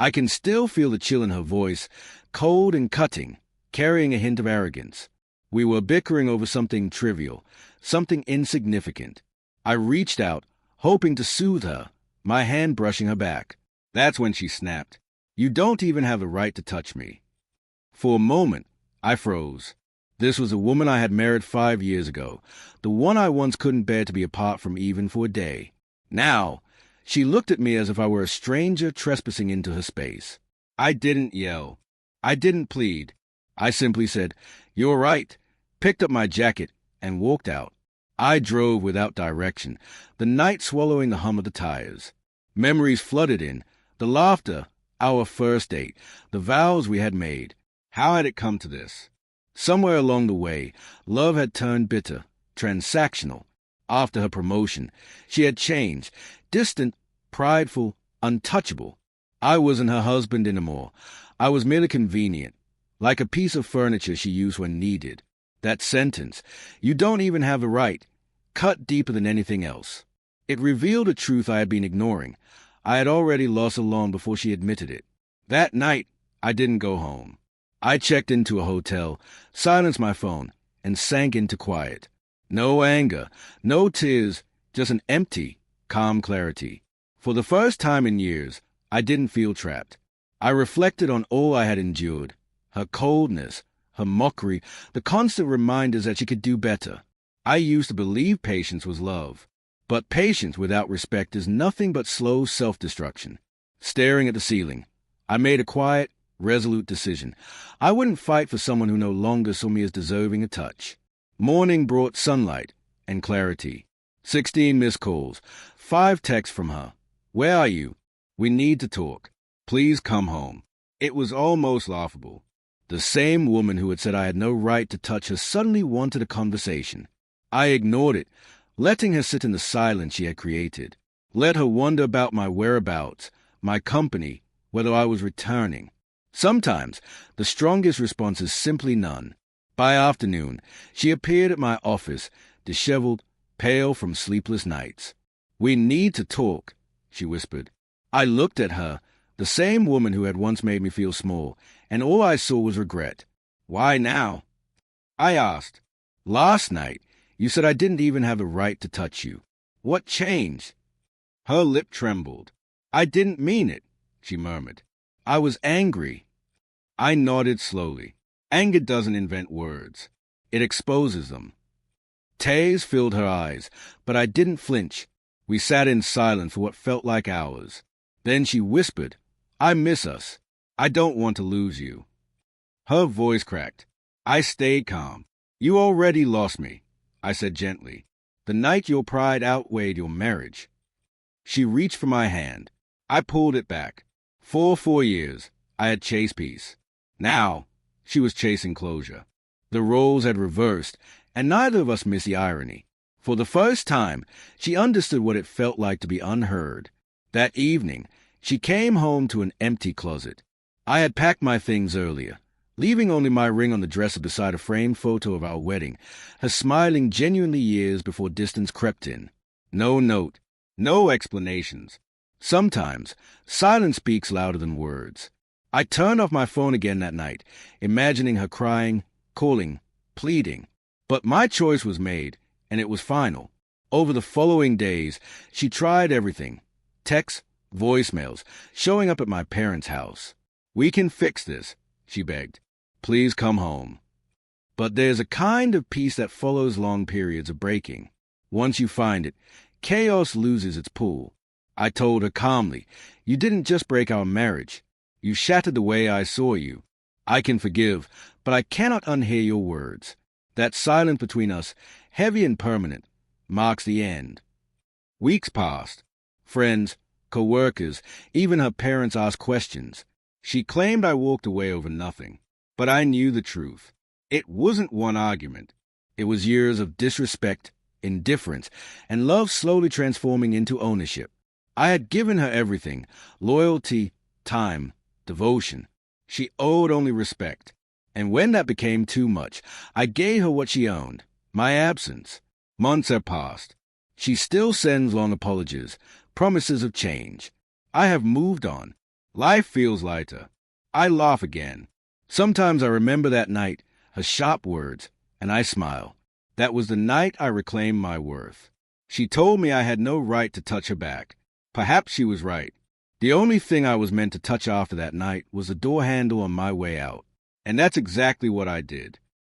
I can still feel the chill in her voice, cold and cutting, carrying a hint of arrogance. We were bickering over something trivial, something insignificant. I reached out, hoping to soothe her, my hand brushing her back. That's when she snapped. "You don't even have the right to touch me." For a moment, I froze. This was a woman I had married 5 years ago, the one I once couldn't bear to be apart from even for a day. Now, she looked at me as if I were a stranger trespassing into her space. I didn't yell. I didn't plead. I simply said, "You're right," picked up my jacket, and walked out. I drove without direction, the night swallowing the hum of the tires. Memories flooded in, the laughter, our first date, the vows we had made. How had it come to this? Somewhere along the way, love had turned bitter, transactional. After her promotion, she had changed, distant, prideful, untouchable. I wasn't her husband anymore. I was merely convenient, like a piece of furniture she used when needed. That sentence, "You don't even have the right," cut deeper than anything else. It revealed a truth I had been ignoring. I had already lost her long before she admitted it. That night, I didn't go home. I checked into a hotel, silenced my phone, and sank into quiet. No anger, no tears, just an empty, calm clarity. For the first time in years, I didn't feel trapped. I reflected on all I had endured, her coldness, her mockery, the constant reminders that she could do better. I used to believe patience was love. But patience without respect is nothing but slow self-destruction. Staring at the ceiling, I made a quiet, resolute decision. I wouldn't fight for someone who no longer saw me as deserving a touch. Morning brought sunlight and clarity. 16 missed calls, 5 texts from her. "Where are you? We need to talk. Please come home." It was almost laughable. The same woman who had said I had no right to touch her suddenly wanted a conversation. I ignored it, letting her sit in the silence she had created. Let her wonder about my whereabouts, my company, whether I was returning. Sometimes the strongest response is simply none. By afternoon, she appeared at my office, disheveled, pale from sleepless nights. "We need to talk," she whispered. I looked at her, the same woman who had once made me feel small, and all I saw was regret. "Why now?" I asked. "Last night, you said I didn't even have the right to touch you. What changed?" Her lip trembled. "I didn't mean it," she murmured. "I was angry." I nodded slowly. Anger doesn't invent words. It exposes them. Tears filled her eyes, but I didn't flinch. We sat in silence for what felt like hours. Then she whispered, "I miss us. I don't want to lose you." Her voice cracked. I stayed calm. "You already lost me," I said gently. "The night your pride outweighed your marriage." She reached for my hand. I pulled it back. For 4 years, I had chased peace. Now, she was chasing closure. The roles had reversed, and neither of us missed the irony. For the first time, she understood what it felt like to be unheard. That evening, she came home to an empty closet. I had packed my things earlier, leaving only my ring on the dresser beside a framed photo of our wedding, her smiling genuinely years before distance crept in. No note, no explanations. Sometimes, silence speaks louder than words. I turned off my phone again that night, imagining her crying, calling, pleading. But my choice was made, and it was final. Over the following days, she tried everything. Texts, voicemails, showing up at my parents' house. "We can fix this," she begged. "Please come home." But there's a kind of peace that follows long periods of breaking. Once you find it, chaos loses its pull. I told her calmly, "You didn't just break our marriage. You shattered the way I saw you. I can forgive, but I cannot unhear your words. That silence between us, heavy and permanent, marks the end." Weeks passed. Friends, co-workers, even her parents asked questions. She claimed I walked away over nothing. But I knew the truth. It wasn't one argument. It was years of disrespect, indifference, and love slowly transforming into ownership. I had given her everything: loyalty, time, devotion. She owed only respect. And when that became too much, I gave her what she owned: my absence. Months have passed. She still sends long apologies, promises of change. I have moved on. Life feels lighter. I laugh again. Sometimes I remember that night, her sharp words, and I smile. That was the night I reclaimed my worth. She told me I had no right to touch her back. Perhaps she was right. The only thing I was meant to touch after that night was the door handle on my way out. And that's exactly what I did.